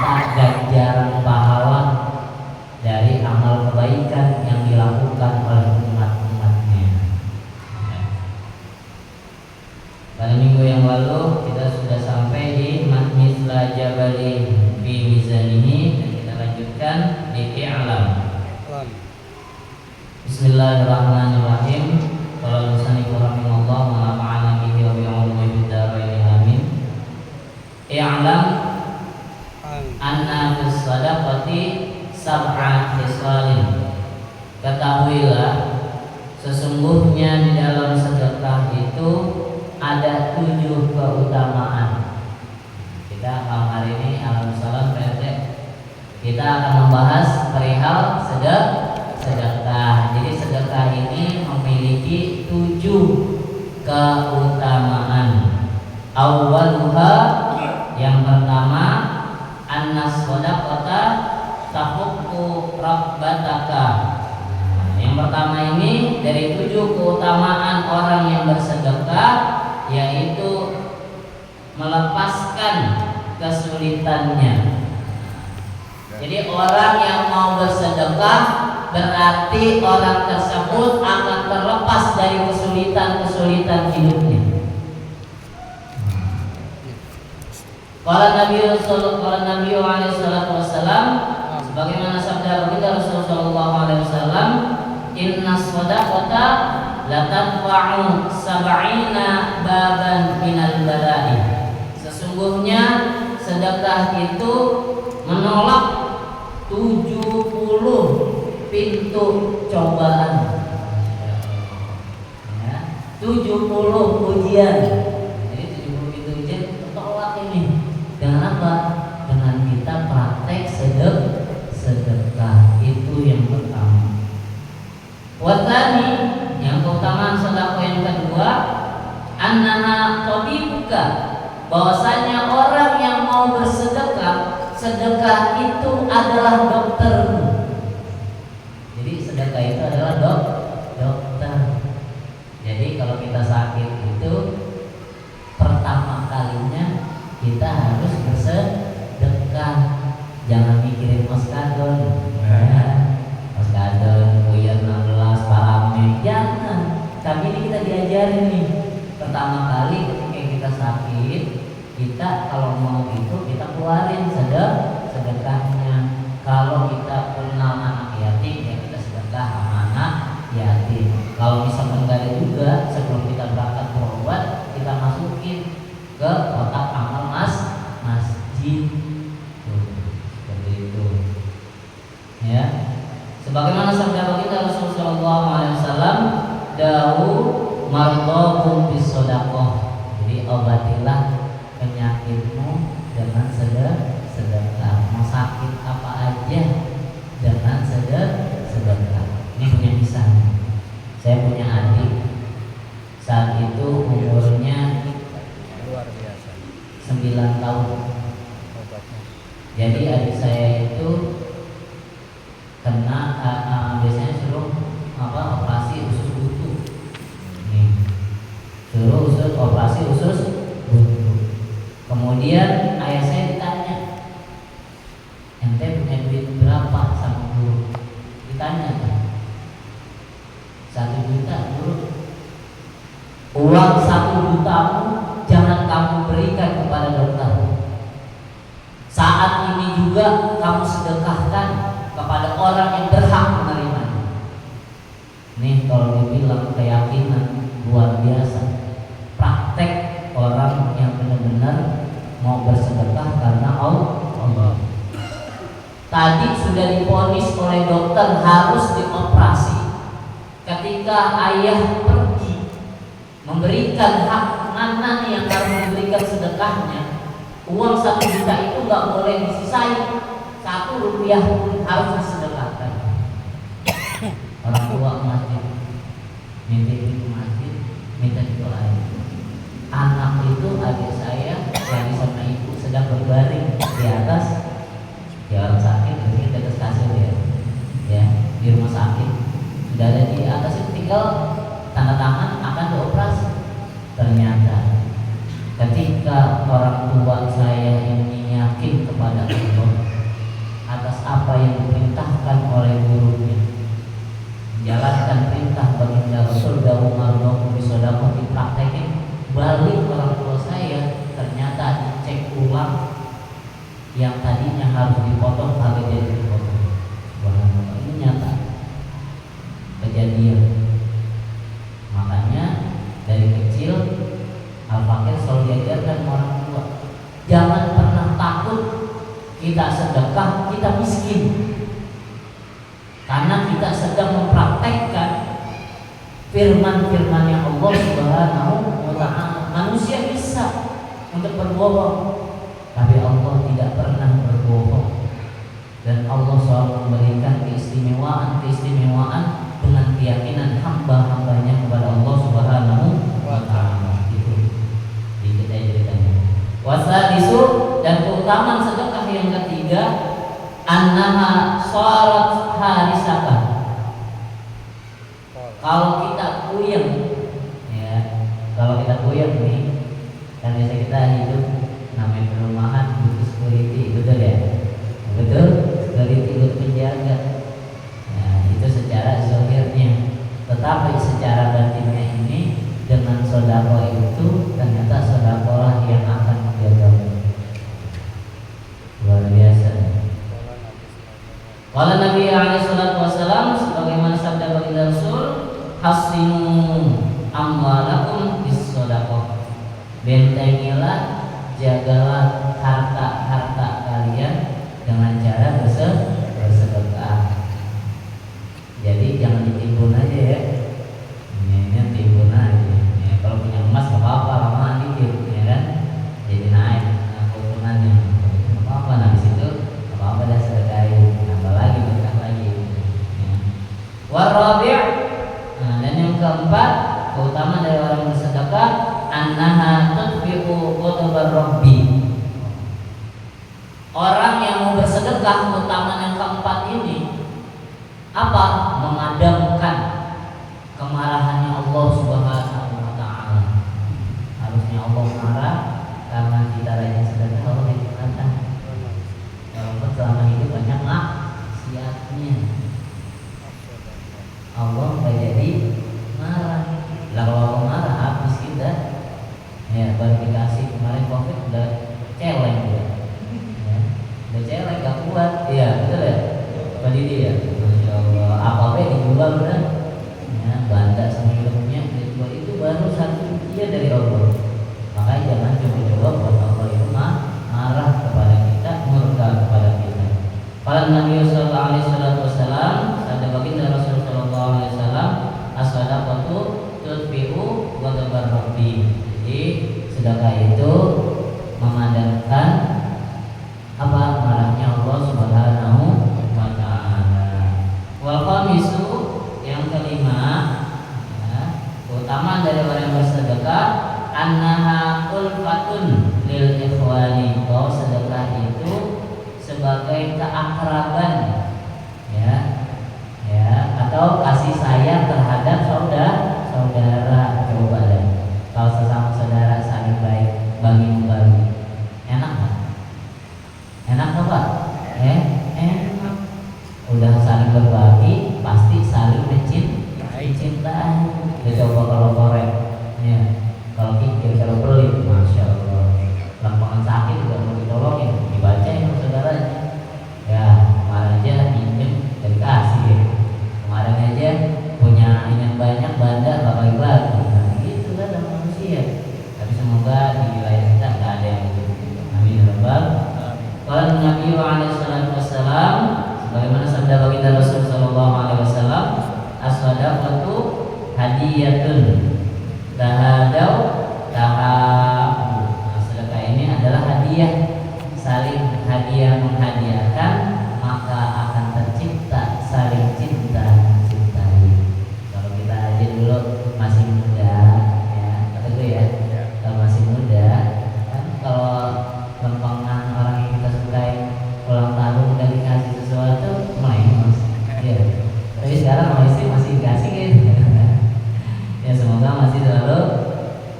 serta ganjaran pahala dari amal kebaikan yang dilakukan oleh umat-umatnya. Pada minggu yang lalu kita sudah sampai di Mithla Jabali fi mizanihi, dan kita lanjutkan di i'lam. Bismillahirrahmanirrahim. Qala al-musannif rahimahullah wa nafa'ana bihi wa bi'ulumihi fid-dharain amin. I'lam anna fis sadaqati sab'a khisalin. Ketahuilah sesungguhnya di dalam sedekah itu ada 7 keutamaan. Kita malam hari ini alhamdulillah PRT kita akan membahas perihal sedekah. Jadi sedekah ini memiliki 7 keutamaan. Awwaluha, yang pertama, annas shadaqata tahukku rabbataka. Yang pertama ini dari 7 keutamaan orang yang bersedekah, yaitu melepaskan kesulitannya. Jadi orang yang mau bersedekah berarti orang tersebut akan terlepas dari kesulitan-kesulitan hidupnya. Qala Nabi alaihi salatu wasallam, sebagaimana sabda baginda Rasulullah sallallahu alaihi wasallam, inna shadaqata la tadfa'u sab'ina baban minal bala'i. Sesungguhnya sedekah itu menolak 70 pintu cobaan, ya, 70 ujian. Jadi 70 pintu ujian tolak ini. Dengan apa? Dengan kita praktek sedekah. Itu yang pertama. Watani, yang keutamaan sedekah yang kedua, annaha tabibuka, bahwasanya orang yang mau bersedekah, sedekah itu adalah doktermu. Jadi sedekah itu adalah dokter. Jadi kalau kita sakit itu pertama kalinya kita harus bersedekah. Jangan mikirin oskadon, oskadon, kuyen 16, parame, jangan. Tapi ini kita diajarin nih. Pertama kali ketika kita sakit, kita kalau mau itu kita keluarin sedekahnya. Kalau kita kenal anak yatim, ya kita sedekah sama anak yatim. Kalau misalkan nggak ada juga, sebelum kita berangkat berobat, kita masukin ke kotak amal masjid. Seperti itu. Ya. Sebagaimana sabda baginda Rasulullah sallallahu alaihi wasallam, "Dawu mardhakum bis shadaqah." Jadi obatilah penyakitmu dengan sedekah. Mau sakit apa aja dengan sedekah. Ini punya kisah. Saya punya adik. Saat itu umurnya luar biasa, 9 tahun. Jadi adik saya itu kena biasanya suruh operasi usus buntu. Nih, suruh operasi usus buntu. Kemudian ayah saya ditanya, ente punya duit berapa sama guru? Ditanya kan, 1 juta guru. Uang 1 jutamu jangan kamu berikan kepada dokter. Saat ini juga kamu sedekahkan kepada orang yang berhak menerimanya. Nih kalau dibilang keyakinan luar biasa. Praktek orang yang benar-benar mau bersedekah karena Allah. Tadi sudah divonis oleh dokter harus dioperasi. Ketika ayah pergi memberikan hak anak yang harus memberikan sedekahnya, uang 1 juta itu nggak boleh disisai, 1 rupiah pun harus disedekahkan. Orang tua masjid, minta itu masjid, minta doain. Anak itu adik saya yang sama ibu sedang berbaring di atas, ya orang sakit, di atas kasur ya, di rumah sakit. Sudah ada di atas itu tinggal tanda tangan akan dioperasi. Ternyata ketika orang tua saya ini yakin kepada Allah, yang harus dipotong kagak jadi dipotong. Subhanallah, ini nyata kejadian. Makanya dari kecil Al-Fakir selalu diajarkan orang tua, jangan pernah takut kita sedekah, kita miskin, karena kita sedang mempraktekkan firman-firman yang Allah Subhanahu wa Ta'ala. Manusia bisa untuk berbohong, tapi Allah tidak pernah berbohong, dan Allah selalu memberikan keistimewaan dengan keyakinan hamba-hambanya kepada Allah Subhanahu wa Ta'ala. Itu dikit aja ceritanya. Wasadisu, dan keutamaan sedekah yang ketiga, annaha sharat harisatan. Kalau kita puyeng, ya, kalau kita puyeng nih, kan biasa kita hidup namanya perumahan butuh security, betul ya? Betul, security butuh penjaga. Nah, itu secara zahirnya, tetapi secara batinnya ini dengan sedekah itu ternyata sedekah yang akan menjagamu. Luar biasa. Kalau Nabi alaihi salatu wasallam sebagaimana sabda baginda Rasul, hasinu amwalakum bis-shadaqah. Bentengilah, jagalah harta-harta kalian dengan cara bersedekah. Jadi jangan ditimbun aja ya. Ini timbun aja. Ya, kalau punya emas enggak apa-apa, lama dikit ya kan. Jadi naik keuntungannya. Enggak apa-apa, nah di situ enggak apa-apa dah sedekahin, nambah lagi, berkah lagi. Ya. Warabi', nah, dan yang keempat, keutamaan dari orang bersedekah, annaha tudfi'u ghadabar rabbi. Orang yang mau bersedekah, keutamaan yang keempat ini apa? Memadamkan kemarahannya Allah Subhanahu wa Ta'ala. Harusnya Allah marah karena kita rajin sedekah, Allah tidak marah. Walaupun selama hidup banyak maksiatnya, Allah nggak jadi marah. Lah kalau Allah marah habis kita. Ya, baru dikasih kemarin COVID udah celeng ya. Ya, udah celeng gak kuat. Iya, betul ya? Pak Didi ya? Masya Allah, apa-apa dijual udah. Ya, banda sama hidupnya dijual, itu baru satu ujian dari Allah. Makanya jangan coba-coba buat Allah itu marah kepada kita, murka kepada kita. Kalau Nabi sallallahu alaihi wasallam, ada baginda Rasul sallallahu alaihi wasallam, as-shadaqatu tudfi'u ghadabar rabbi. Jadi sedekah itu memadamkan apa? Marahnya Allah Subhanahu wa Ta'ala. Wal khamisu, yang kelima, ya, keutamaan dari orang yang bersedekah, annaha ulfatun lil ikhwani. Bahwa sedekah itu sebagai keakraban, ya, ya, atau kasih sayang terhadap saudara. Coba deh, kalau sesama saudara saling baik, bagi-bagi, enak kan? Enak kan Pak? Enak. Udah saling berbagi, pasti saling mencintai. Ya, coba kalau korek, ya, kalau kikir, kalau pelit, masya Allah. Lempangan sakit juga mau ditolongin, dibacain sama saudaranya. Ya, kemarin aja pinjem dari kasih. Ya. Kemarin aja punya yang banyak, bandar bagi-bagi. Nah, gitu kan manusia. Tapi semoga di wilayah kita nggak ada yang begitu. Amin ya rabbal. Kalau Nabi alaihi wasallam, sebagaimana sabda baginda Rasul sallallahu alaihi wasallam, as-shadaqatu hadiyatun tahadau tahabu. Nah, sedekah ini adalah hadiah, saling hadiah menghadiahkan, maka akan tercipta saling cinta mencintai. Kalau kita aja dulu masih muda, ya, kata gue ya, kalau masih muda, kan kalau lempangan orang yang kita sukai ulang tahun udah dikasih sesuatu, melengos, ya. Tapi sekarang sama istri masih dikasih gitu. Ya, semoga masih selalu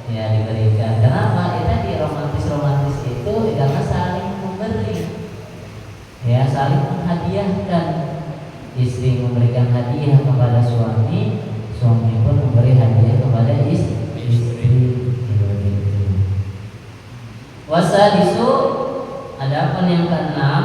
ya diberikan. Kenapa? Ya tadi romantis itu karena saling memberi, ya, saling menghadiahkan. Istri memberikan hadiah kepada suami, suami pun memberi hadiah kepada istri. Wasadisu, adapun yang keenam,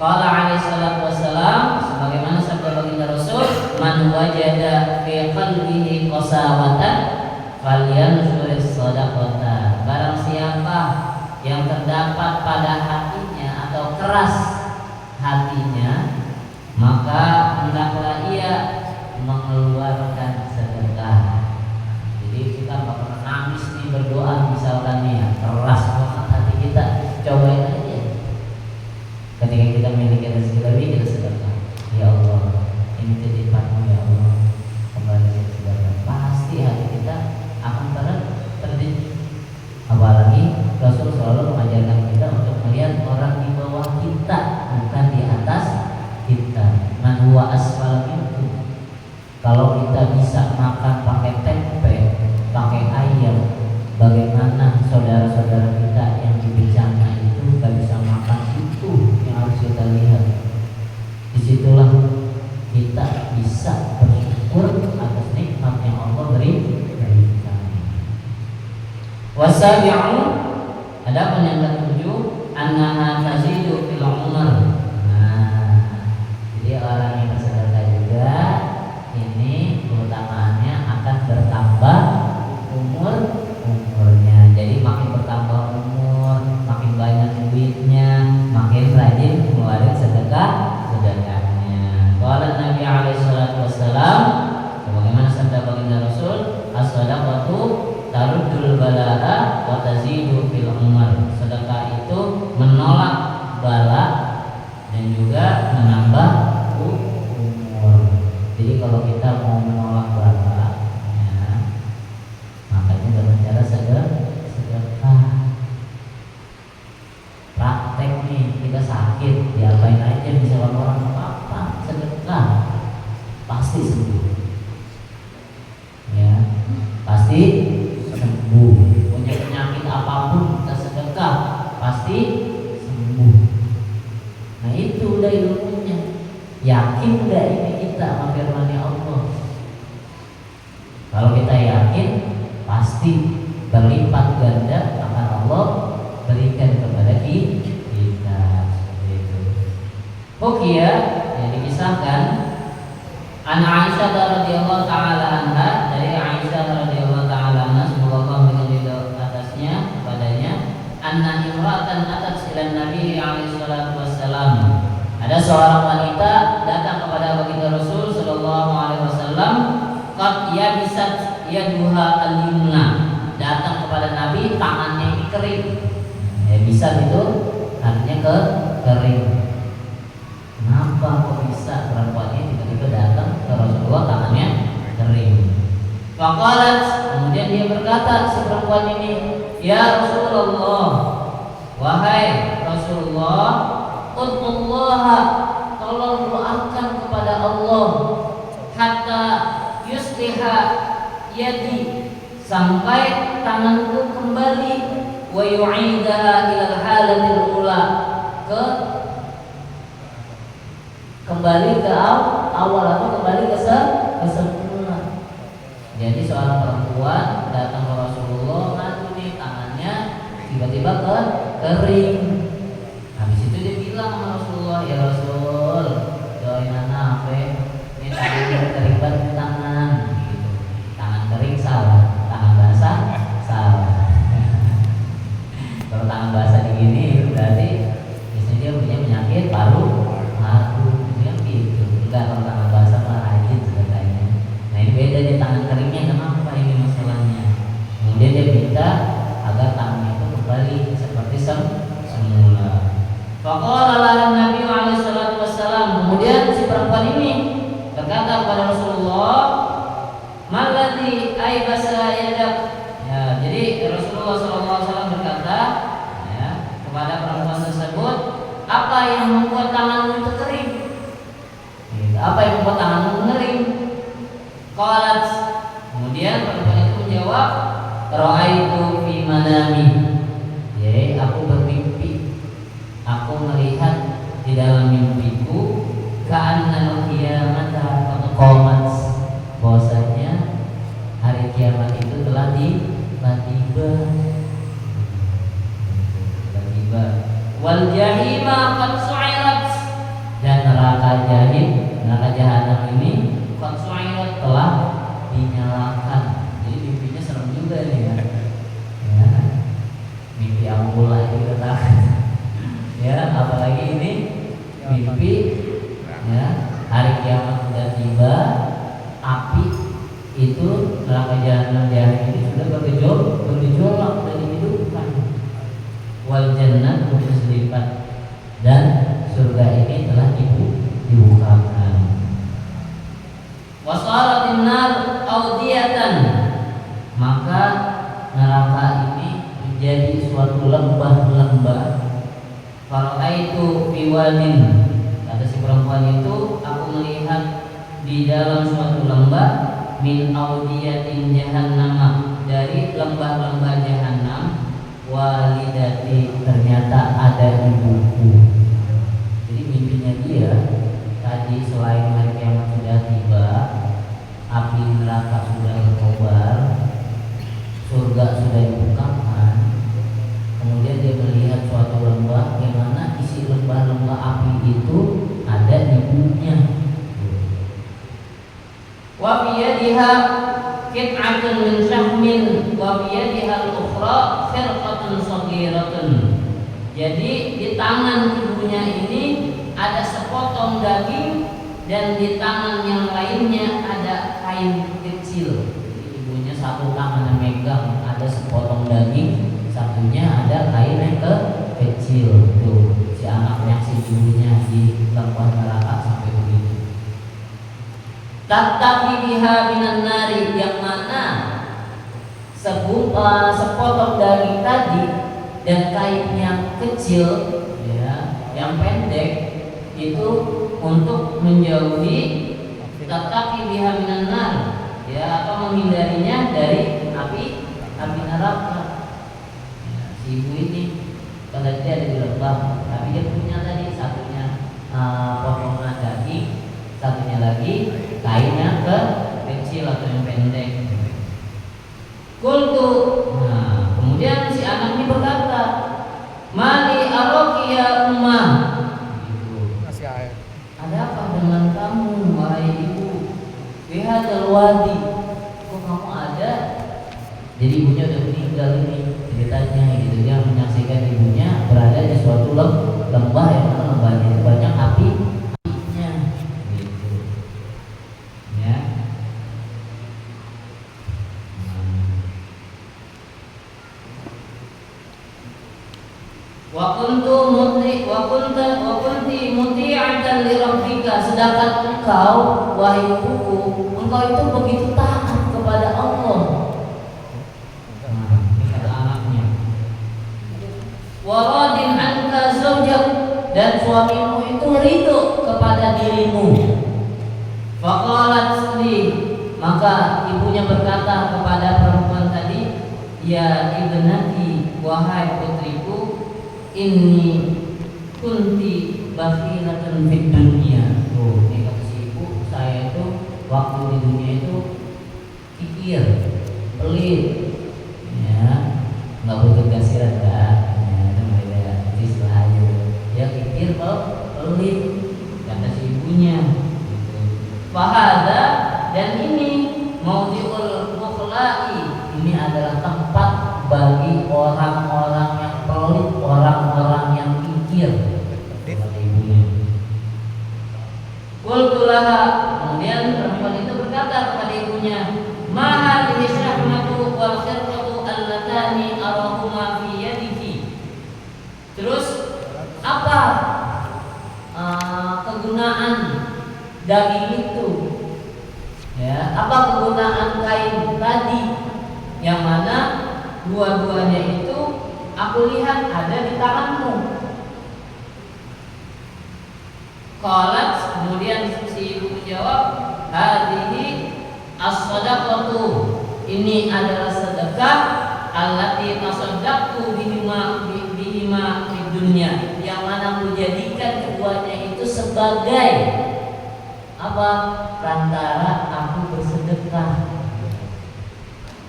Qala alaihi salatu wassalam, sebagaimana sabda baginda Rasul, man wajada fi qalbihi qasawatan falyanzuris shadaqata. Barang siapa yang terdapat pada hatinya atau keras hatinya, maka hendaklah ia mengeluarkan sedekah. Jadi kita nggak pernah nangis nih berdoa misalkan nih ya, keras banget hati kita, cobain aja. Ketika kita memiliki rezeki lebih, kita sedekah. Ya Allah, ini titipanmu ya Allah, kembali ke sedekah. Pasti hati kita akan terdidik. Apalagi Rasul selalu mengajarkan kita untuk melihat orang di bawah kita, bukan di atas kita. Man huwa asfal minkum. Kalau kita bisa makan pakai tempe, pakai ayam, bagaimana saudara-saudara kita yang di bencana itu gak bisa makan? Itu yang harus kita lihat. Disitulah kita bisa bersyukur atas nikmat yang Allah berikan. Wasabi'u, adapun yang ketujuh, annaha tazidu fil umur. Jadi orang yang bersedekah juga ini keutamaannya akan bertambah umurnya. Jadi makin bertambah umur, makin banyak duitnya, makin rajin mengeluarkan sedekahnya. Qala Nabi alaihi salatu wassalam, sebagaimana sabda baginda Rasul, as-shadaqatu taruddul balaa wa tazidu fil umur. Sedekah itu menolak bala dan juga menambah umur. Jadi kalau kita mau menolak bala, ya, makanya dengan cara sedekah. Praktek nih, kita sakit, diapain aja misalkan orang apa sedekah, pasti sembuh. Ya, pasti sembuh. Punya penyakit apapun kita sedekah, pasti sembuh. Nah itu udah ilmunya. Yakin udah ini kita sama firman-Nya Allah. Kalau kita yakin, pasti berlipat ganda akan Allah berikan kepada kita. Seperti itu. Hukiyah yang dikisahkan an Aisyah radhiyallahu taala anha, dari Aisyah radhiyallahu taala anha, semoga Allah menjadi atasnya kepadanya, anna imra'atan atat ila Nabi alaihi salatu wassalam. Ada seorang wanita datang kepada baginda Rasul sallallahu alaihi wasallam, qad yabisat yaduha al-yumna. Datang kepada Nabi, tangannya ini kering. Ya bisa itu artinya kering. Kenapa kok bisa perempuan ini tiba-tiba datang ke Rasulullah tangannya kering? Faqalat, kemudian dia berkata si perempuan ini, ya Rasulullah, wahai Rasulullah, ud'ullah, tolong doakan kepada Allah, hatta yusliha yadi, sampai tanganku kembali, wa yu'idaha ilal halatil ula, kembali ke awal atau kembali ke semula. Jadi seorang perempuan datang ke Rasulullah, ngadu nih tangannya tiba-tiba kering. Habis itu dia bilang sama Rasulullah, ya Rasul, doain anak apa? Ini tangan kering banget tangan. Gitu. Tangan kering salah, tangan basah salah. Kalau tangan basah digini berarti biasanya dia punya penyakit paru. Enggak, kalau tangan basah malah rajin sebetulnya. Nah ini beda dia tangan keringnya, kenapa ini masalahnya? Kemudian dia minta agar tangannya itu kembali seperti semula. Faqala lahan Nabi alaihi salatu wassalam, kemudian si perempuan ini berkata kepada Rasulullah, malladzi aibasa yadak. Ya, jadi Rasulullah SAW berkata ya, kepada perempuan tersebut, apa yang membuat tanganmu itu kering? Apa yang membuat tanganmu mengering? Qalat, kemudian perempuan itu menjawab, ra'aitu fi manami. Jadi aku bermimpi, aku melihat di dalam mimpiku, ka'annal qiyamata qad qamat, bahwasanya hari kiamat itu telah tiba. Wal jahima qad su'irat, mimpi ya, hari kiamat sudah tiba, api itu neraka jahanam di hari ini sudah bergejolak dan dihidupkan. Wal jannah kemudian selipat, dan surga ini telah dibukakan. Wasaratin nar audiyatan, maka neraka ini menjadi suatu lembah-lembah. Faraitu fi wadin, kata si perempuan itu, aku melihat di dalam suatu lembah, min audiyatin jahannam, dari lembah-lembah jahannam, walidati, ternyata ada ibuku. Jadi mimpinya dia tadi, selain hari kiamat sudah tiba, api neraka sudah berkobar, surga sudah dibukakan, kemudian dia melihat suatu lembah yang mana isi lembah-lembah api itu ada ibunya. Wa biyadiha qit'atun min syahmin wa biyadiha al-ukhra firqatun saghiratun. Jadi di tangan ibunya ini ada sepotong daging, dan di tangan yang lainnya ada kain kecil. Jadi ibunya satu tangan yang megang ada sepotong daging, satunya ada kain yang kecil. Tuh si anak nyaksi ibunya di lembah neraka sampai begitu. Tattaqi biha minan nari, yang mana sepotong daging tadi dan kain yang kecil ya, yang pendek itu untuk menjauhi, tattaqi biha minan nar ya, atau menghindarinya dari api neraka. Ya, si ibu ini pada dia ada di lembah, tapi dia punya tadi satunya potongan daging, satunya lagi kainnya kecil atau yang pendek. Kultu, nah kemudian si anak ini berkata, mali aroki ya ummah, ada apa dengan kamu wahai ibu? Bihadzal wadi, kok kamu ada? Jadi ibunya udah meninggal ini ceritanya gitu. Dia menyaksikan ibunya berada di suatu lembah yang mana lembahnya itu banyak apinya gitu ya. Wa kunti muti'atan li rabbika, sedangkan engkau wahai ibuku, engkau itu begitu taat kepada Allah. Ini kata anaknya. Wa radin anka zaujak, dan suamimu itu ridho kepada dirimu. Faqalat li, maka ibunya berkata kepada perempuan tadi, ya ibnati, wahai putriku, ini kunti bakhilatan fid dunya. Oh, ini kata si ibu, saya itu waktu di dunia itu kikir, pelit, ya, nggak butuh kasihan kan? Ya, itu beda istilahnya. Ya kikir, pelit, kata si ibunya. Gitu. Fahada, dan ini maudhi'ul mukhlai, ini adalah tempat bagi orang-orang yang pelit, orang-orang yang kikir. Qultulaha, kemudian perempuan itu berkata kepada ibunya, ma hadhihi syahmatu wal khirqatu allatani arahuma fi yadiki. Terus apa kegunaan daging itu? Ya, apa kegunaan kain tadi yang mana dua-duanya itu aku lihat ada di tanganmu? Qalat, kemudian si ibu menjawab, hadhihi as-sadaqatu, ini adalah sedekah, allati tasaddaqtu bihima di dunia, yang mana menjadikan keduanya itu sebagai apa? Perantara aku bersedekah.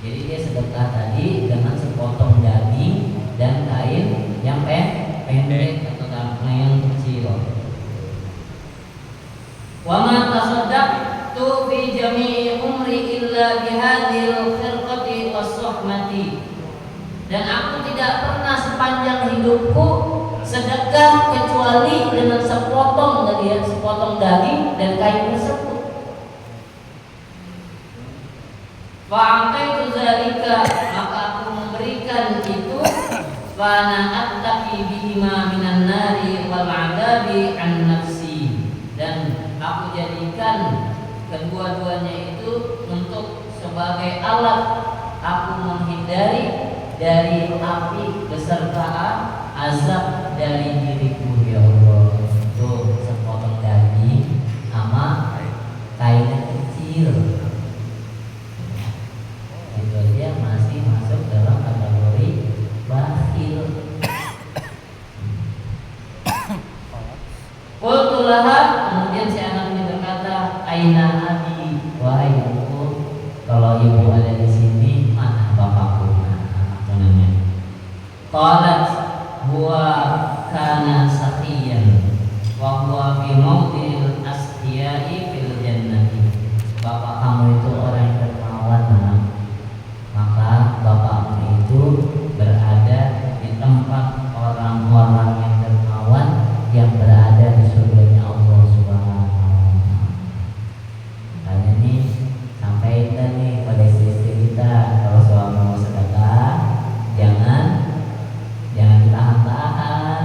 Jadi dia sedekah tadi dengan sepotong daging dan kain yang pendek atau yang kecil. Wa ma tasaddaqtu fi jami'i umri illa bihadhil khirqati was-suhmati, dan aku tidak pernah sepanjang hidupku sedekah kecuali dengan sepotong daging dan kain tersebut. Fa'ataitu zalika, maka aku memberikan itu, fana attaqi bihima minan nari wal adabi an nafsi, dan aku jadikan kedua-duanya itu untuk sebagai alat aku menghindari dari api beserta azab dari diriku. Ya Allah, tuh sepotong daging sama kainnya kecil, itu aja masih masuk dalam kategori bakhil. Qultulaha, kemudian si anak ini berkata, aina abi, wahai ibuku, kalau ibu ada di sini, mana bapakku? Anakku nanya. Qalat huwa kana saqiyan wa huwa fi mawdi'il asdiya'i fil jannati. Bapak kamu itu orang yang dermawan, nak. Maka bapakmu itu berada di tempat orang-orang yang dermawan yang berada di surganya Allah Subhanahu wa taala. Makanya nih sampaikan nih pada istri kita, kalau suami mau sedekah jangan ditahan-tahan,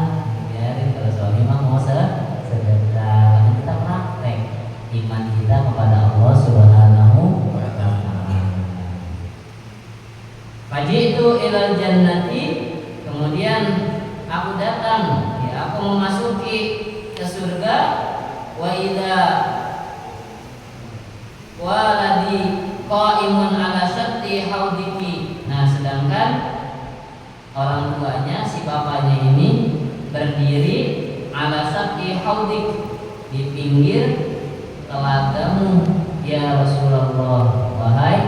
biarin. Kalau suami mau sedekah, kita praktek iman kita kepada Allah Subhanahu wa taala. Fajitu ilal jannati, kemudian aku datang, ya, aku memasuki ke surga. Wa idza waladi qaimun ala syatti haudiki. Nah, sedangkan orang tuanya, si bapaknya ini berdiri ala syatti haudik, di pinggir telagamu ya Rasulullah, wahai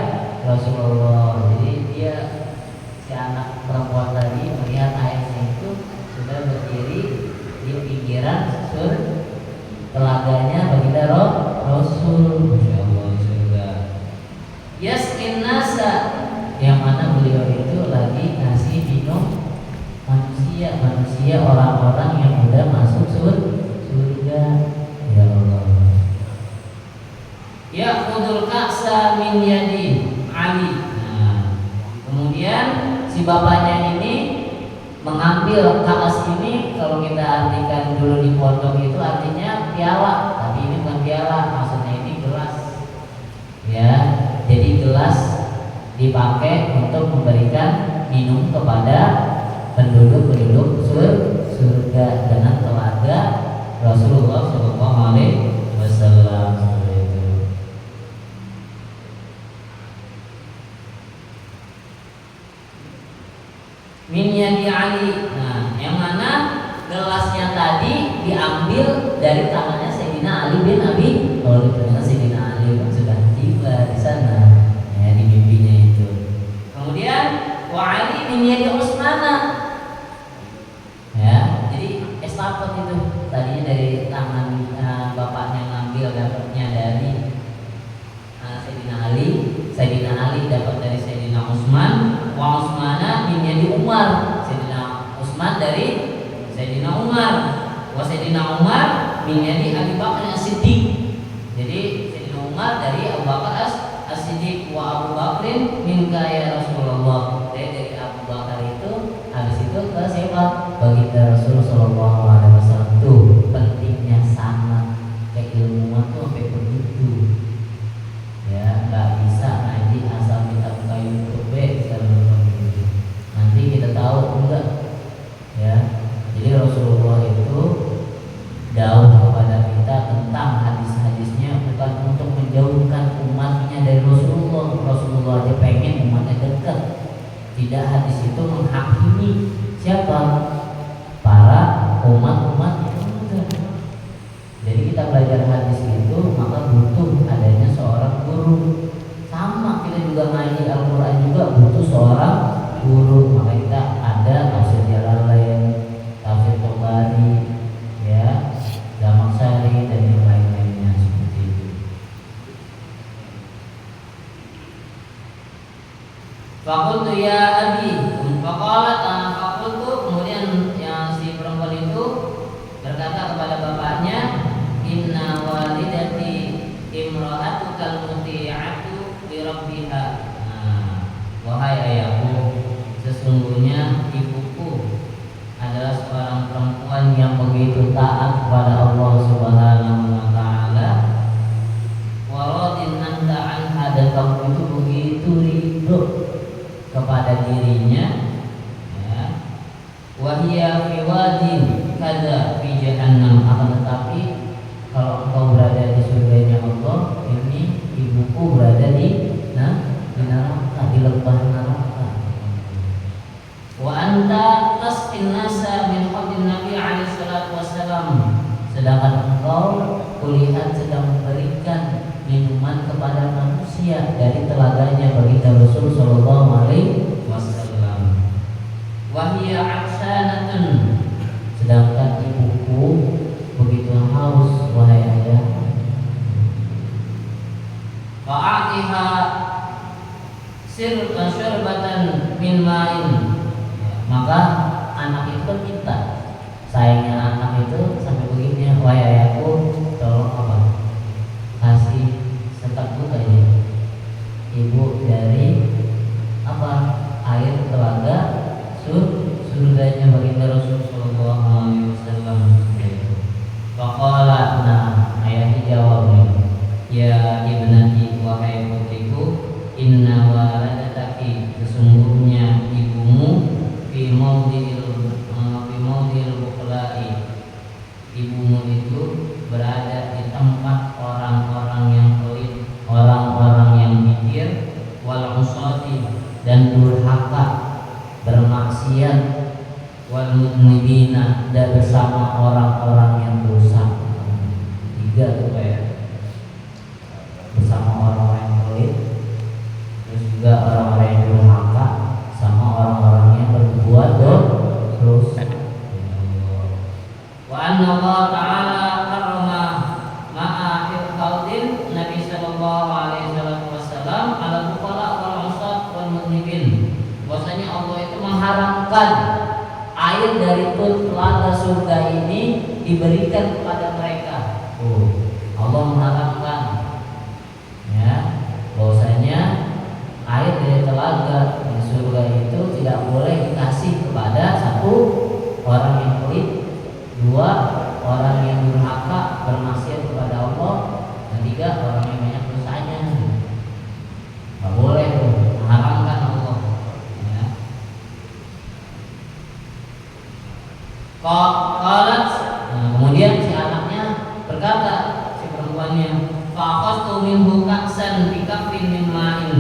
Rasulullah. Jadi dia, si anak perempuan tadi melihat ayahnya itu sudah berdiri di pinggiran telaganya baginda Rasul. Masya Allah, surga. Yaskin nasa, yang mana beliau itu lagi ngasih minum manusia orang-orang yang udah masuk surga. Ya Allah. Ya khudul ka'sa min yadi Ali. Nah, kemudian si bapaknya ini mengambil kaas ini, kalau kita artikan dulu di pondok itu artinya piala, tapi ini bukan piala, maksudnya ini gelas. Ya, jadi gelas dipakai untuk memberikan minum kepada penduduk-penduduk surga dengan telaga Rasulullah SAW. Min yadi Ali. Nah, yang mana gelasnya tadi diambil dari tangannya Sayyidina Ali bin Abi Thalib. Karena Sayyidina Ali sudah tiba di sana, ya, di mimpinya itu. Kemudian wa Ali min yadi Utsmana. Ya, jadi estafet itu tadinya dari tangan bapaknya ngambil, dapatnya dari Sayyidina Ali. Sayyidina Ali dapat dari Sayyidina Utsman. Wa Utsmana min yadi Umar. Sayyidina Utsman dari Sayyidina Umar. Wa Sayyidina Umar min yadi Abu Bakar As-Siddiq. Jadi Sayyidina Umar dari Abu Bakar As-Siddiq. Wa Abu Bakrin minka ya Rasulullah. Dari Abu Bakar itu, habis itu ke siapa? Baginda Rasul sallallahu alaihi wasallam. Tuh pentingnya sanad, keilmuan tuh sampai begitu. Ya, nggak bisa ngaji asal kita buka YouTube nanti kita tahu enggak, ya. Jadi Rasulullah itu jauh kepada kita tentang hadis-hadisnya, bukan untuk menjauhkan umatnya dari Rasulullah. Rasulullah aja pengen umatnya dekat. Tidak, hadis itu menghakimi siapa? Para umat-umatnya. Jadi kita belajar hadis itu maka butuh adanya seorang guru. Sama kita juga ngaji Al-Quran juga butuh seorang guru. Maka kita ada tafsir Jalalain, tafsir Tabari, ya, Zamakhsyari dan yang lain-lainnya seperti itu. Fakultu ya abi, faqalat, fakultu, kemudian taat kepada Allah Subhanahu wa taala, waradin anta anha, dan kamu itu begitu ridho kepada dirinya, ya. Wa hiya fi wadin kada fi jahannam, akan tetapi kalau engkau berada di surganya Allah, ini ibuku berada di neraka, di lembah neraka. Wa anta tasqin nasa min haudin Nabi alaihi salatu wassalam, sedangkan engkau kulihat sedang memberikan minuman kepada manusia dari telaganya baginda Rasul sallallahu alaihi wasallam. Wa hiya aksanatun, sedangkan ibuku begitu haus, wahai ayah. Fa'atiha syurbatan min ma'in, maka anak itu kan minta, sayangnya anak itu sampai begini, wahai ayahku, tolong apa, kasih seteguk aja ibu dari apa, air telaga surganya baginda Rasul sallallahu alaihi wasallam. Faqala, nah ayahnya jawab nih, ya ibnati, wahai putriku, inna waladaki, sesungguhnya ibumu fi maudil buqla'i, ibumu itu berada di tempat orang-orang yang pelit, orang-orang yang mikir, wal usati, dan durhaka, bermaksiat, wal mudnibina, dan bersama orang-orang yang dosa. Tiga tuh ya, bersama orang-orang yang pelit, terus juga orang-orang yang durhaka, sama orang-orang yang berbuat dosa. Wa anna Allah ta'ala karrama ma'a hifdin Nabi sallallahu alaihi wasallam ala buqala wal usat wal mudnibin. Bahwasanya Allah itu mengharamkan air dari telaga surga ini diberikan kepada mereka. Allah mengharamkan, ya, bahwasanya air dari telaga di surga itu tidak boleh dikasih kepada satu, orang yang pelit, dua, orang yang durhaka bermaksiat kepada Allah, dan tiga, orang yang banyak dosanya. Nggak boleh tuh, mengharamkan Allah, ya. Kemudian si anaknya berkata, si perempuannya, faqastu minhu ka'san bi kaffin min ma'in.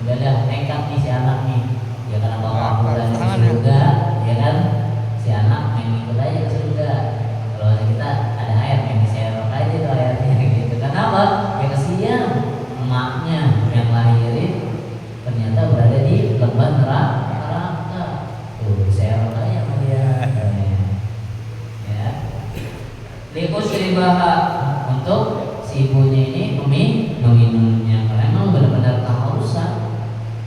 Udah nekat nih si anak nih, ya karena bapak udah di surga, ya kan, si anak main ikut aja ke surga. Kalau kita ada air, main diserok aja tuh airnya gitu. Kenapa? Ya kesian emaknya yang lahirin ternyata berada di lembah neraka. Tuh diserok aja sama dia. Ya. Liusribaha, untuk si ibunya ini meminumnya, karena emang benar-benar kehausan.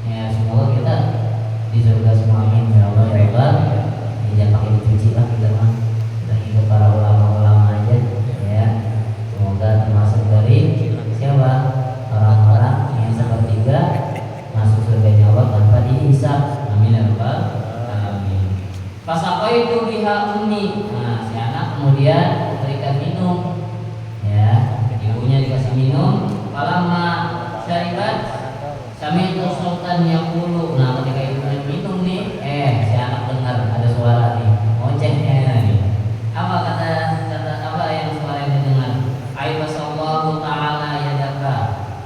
Ya, semoga kita di surga semua, amin ya Allah ya Allah. Jangan pakai dicuci lah, kita mah kita ikut para ulama-ulama aja, ya. Semoga termasuk dari siapa, orang-orang yang sepertiga masuk surganya Allah tanpa dihisab, amin ya Allah, amin. Fasaqaitu biha ummi, nah si anak kemudian memberikan minum, ya, ibunya dikasih minum. Falamma syaribat sami'tu sultan yaqulu, nah ketika ibunya minum nih, si anak dengar ada suara nih, ngocehnya nih. Apa kata apa yang suara yang didengar? Aibasallahu ta'ala yadaka,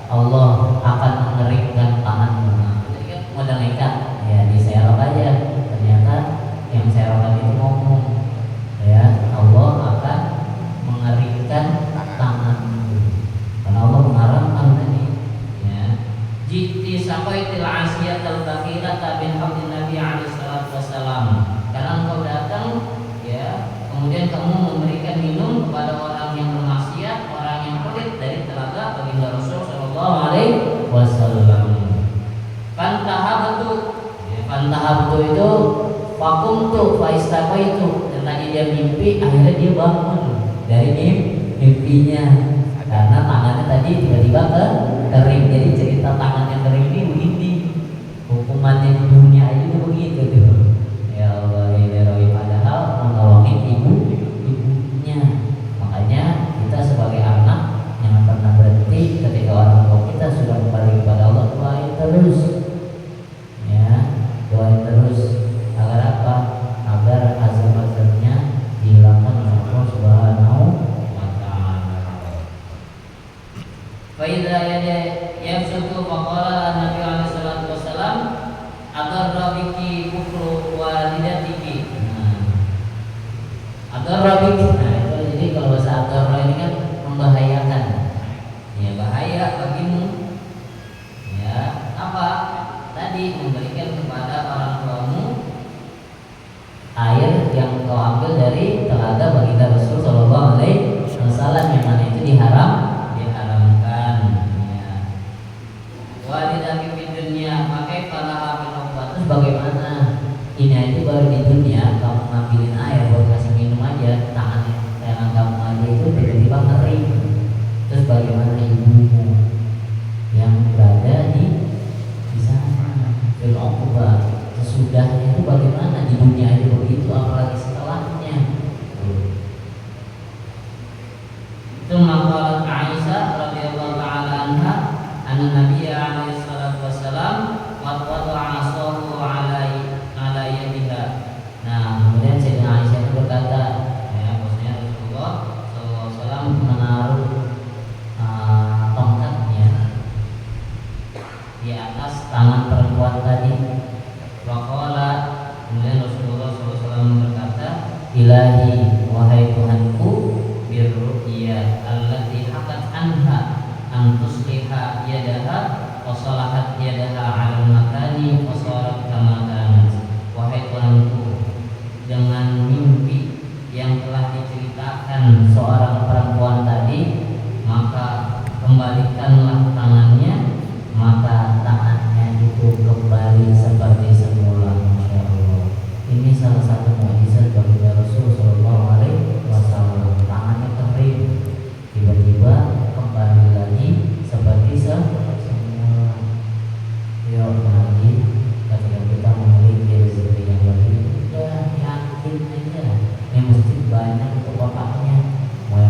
Allah akan mengeringkan tanganmu. Nah, jadi kan modal nekat, ya diserok aja. Ternyata yang serokan itu ngomong, ya, Allah akan mengeringkan tanganmu, karena Allah mengharamkan tadi, ya. Jiti saqaitil asiyat al-bakhilata bin hablin Nabi alaihi salatu wassalam, karena engkau datang, ya, kemudian kamu memberikan minum kepada orang yang bermaksiat, orang yang pelit dari telaga baginda Rasul sallallahu alaihi wasallam. Fantahabtu, ya, fantahabtu itu fakumtu faistaqaitu, dan tadi dia mimpi, akhirnya dia bangun dari mimpinya, karena tangannya tadi tiba-tiba kering. Jadi cerita tangannya kering ini begini, hukumannya di dunia aja tuh begitu tuh. Ya Allah, ya Rabbi, padahal menolongin ibunya. ad-darra ini kan membahayakan. Ya, bahaya bagimu. Ya, apa? Tadi memberikan kepada orang tuamu air yang kau ambil dari telaga baginda Rasul Shallallahu Alaihi Wasallam, yang mana itu diharamkan. Ya. Walidaki di dunia pakai para obat. Terus bagaimana? Ini aja baru di dunia kamu ngambilin air buat kasih minum aja, tangan kamu aja itu tiba-tiba kering. Terus bagaimana ibumu yang berada di sana, fil uqbah, sesudahnya itu bagaimana? Di dunia itu begitu, apalagi setelahnya. Itu maqalat Aisyah radhiyallahu taala anha, anna Nabiy alaihi salatu wasalam qad wada'a asahu ala yadiha. Nah, kemudian Sayyidina Aisyah itu berkata, ya, maksudnya Rasulullah sallallahu alaihi wasallam menaruh tongkatnya di atas tangan perempuan tadi. Waqala, kemudian Rasulullah SAW berkata, Ilahi, wahai Tuhanku, birru'ya allati hakat anha an tusliha yadaha wa salahat yadaha ala makani wa sarat kama kanat. Wahai Tuhanku, dengan mimpi yang telah diceritakan seorang perempuan tadi, maka kembalikanlah tangannya, maka tangannya itu kembali seperti semula. Masya Allah. Ini salah satu mukjizat bagi Rasul Shallallahu Alaihi Wasallam. Tangannya kering, tiba-tiba kembali lagi seperti semula. Yuk lagi, ketika kita memiliki rezeki yang lebih, udah yakin aja. Ini mesti banyak untuk bapaknya. Mau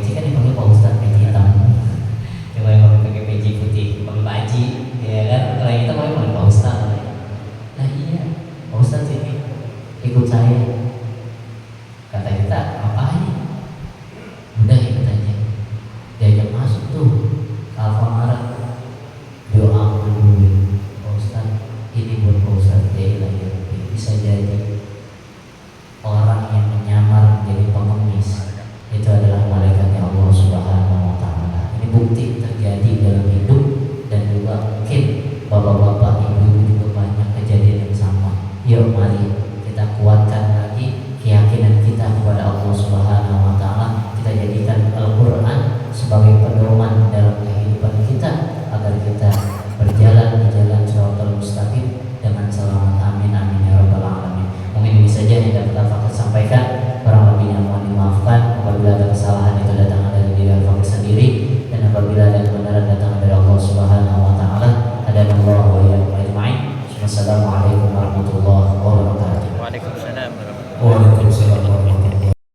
peci kan dipanggil Pak Ustadz, peci hitam. Coba yang pakai peci putih, pakai baji, ya kan? Kalau kita pakai Pak Ustadz. Nah iya, Pak Ustadz ini ikut saya. Kata kita ngapain? Udah ikut aja. Diajak masuk tuh ke Alfamaret. Doa dulu, Pak Ustadz, ini buat Pak Ustadz. Bisa jadi orang yang menyamar menjadi pengemis itu adalah malaikatnya Allah Subhanahu wa Ta'ala. Ini bukti terjadi dalam hidup, dan juga mungkin bapak-bapak, ibu-ibu juga banyak kejadian yang sama. Yuk mari kita kuatkan lagi keyakinan kita kepada Allah Subhanahu wa Ta'ala. Kita jadikan Al-Quran sebagai pedoman dalam kehidupan kita agar kita berjalan di jalan Shiratal Mustaqim dengan selamat. Amin amin ya rabbal alamin. Mungkin ini saja yang dapat Al-Fakir sampaikan. Kurang lebihnya mohon dimaafkan. Apabila ada kesalahan itu datang dari diri Al-Fakir sendiri, dan apabila ada kebenaran datang dari Allah Subhanahu wa Ta'ala. Hadanallahu wa iyyakum ajma'in. Wassalamualaikum warahmatullahi